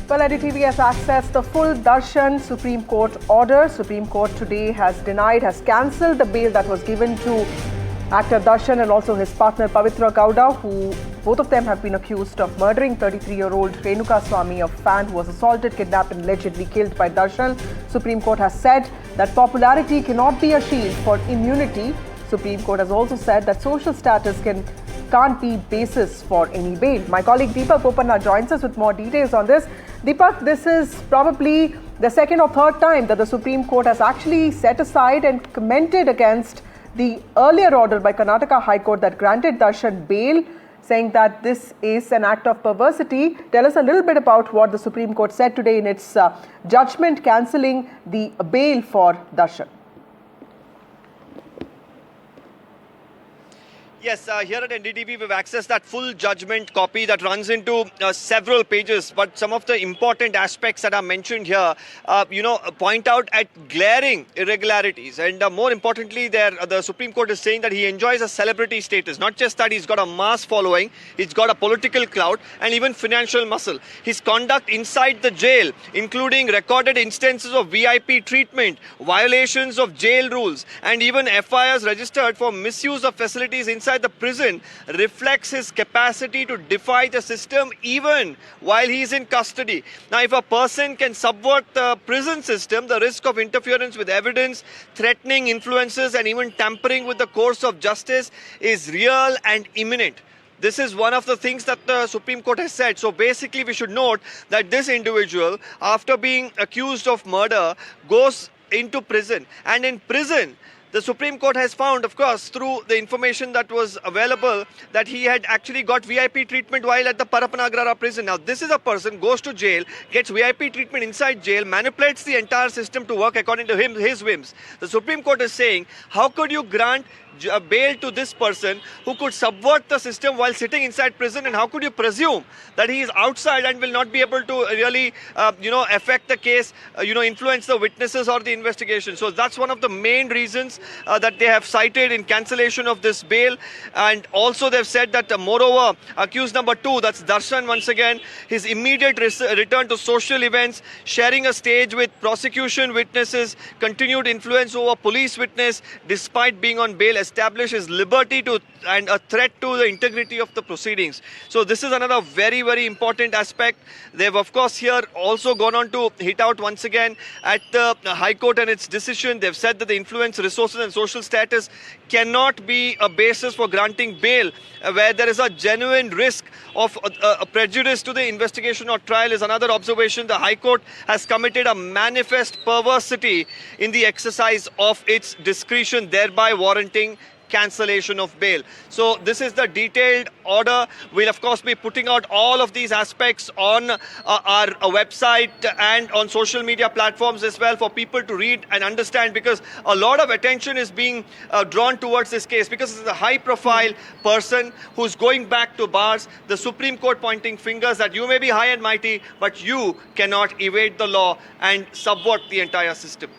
Well, NDTV has accessed the full Darshan Supreme Court order. Supreme Court today has cancelled the bail that was given to actor Darshan and also his partner Pavithra Gowda, who both of them have been accused of murdering 33-year-old Renukaswamy, a fan who was assaulted, kidnapped and allegedly killed by Darshan. Supreme Court has said that popularity cannot be a shield for immunity. Supreme Court has also said that social status can't be basis for any bail. My colleague Deepak Popanna joins us with more details on this. Deepak, this is probably the second or third time that the Supreme Court has actually set aside and commented against the earlier order by Karnataka High Court that granted Darshan bail, saying that this is an act of perversity. Tell us a little bit about what the Supreme Court said today in its judgment cancelling the bail for Darshan. Yes, here at NDTV we've accessed that full judgment copy that runs into several pages, but some of the important aspects that are mentioned here, point out at glaring irregularities. And more importantly, the Supreme Court is saying that he enjoys a celebrity status. Not just that, he's got a mass following, he's got a political clout and even financial muscle. His conduct inside the jail, including recorded instances of VIP treatment, violations of jail rules, and even FIRs registered for misuse of facilities inside the prison, reflects his capacity to defy the system even while he is in custody. Now, if a person can subvert the prison system, the risk of interference with evidence, threatening influences and even tampering with the course of justice is real and imminent. This is one of the things that the Supreme Court has said. So basically we should note that this individual, after being accused of murder, goes into prison, and in prison the Supreme Court has found, of course, through the information that was available, that he had actually got VIP treatment while at the Parapanagrara prison. Now, this is a person goes to jail, gets VIP treatment inside jail, manipulates the entire system to work according to his whims. The Supreme Court is saying, how could you grant bail to this person who could subvert the system while sitting inside prison, and how could you presume that he is outside and will not be able to really affect the case, influence the witnesses or the investigation. So that's one of the main reasons that they have cited in cancellation of this bail. And also they've said that moreover, accused number 2, that's Darshan, once again, his immediate return to social events, sharing a stage with prosecution witnesses, continued influence over police witness despite being on bail, establish his liberty and a threat to the integrity of the proceedings. So this is another very, very important aspect. They've, of course, here also gone on to hit out once again at the High Court and its decision. They've said that the influence, resources and social status cannot be a basis for granting bail where there is a genuine risk of a prejudice to the investigation or trial is another observation. The High Court has committed a manifest perversity in the exercise of its discretion, thereby warranting cancellation of bail. So this is the detailed order. We'll of course be putting out all of these aspects on our website and on social media platforms as well for people to read and understand, because a lot of attention is being drawn towards this case because it's a high profile person who's going back to bars. The Supreme Court pointing fingers that you may be high and mighty, but you cannot evade the law and subvert the entire system.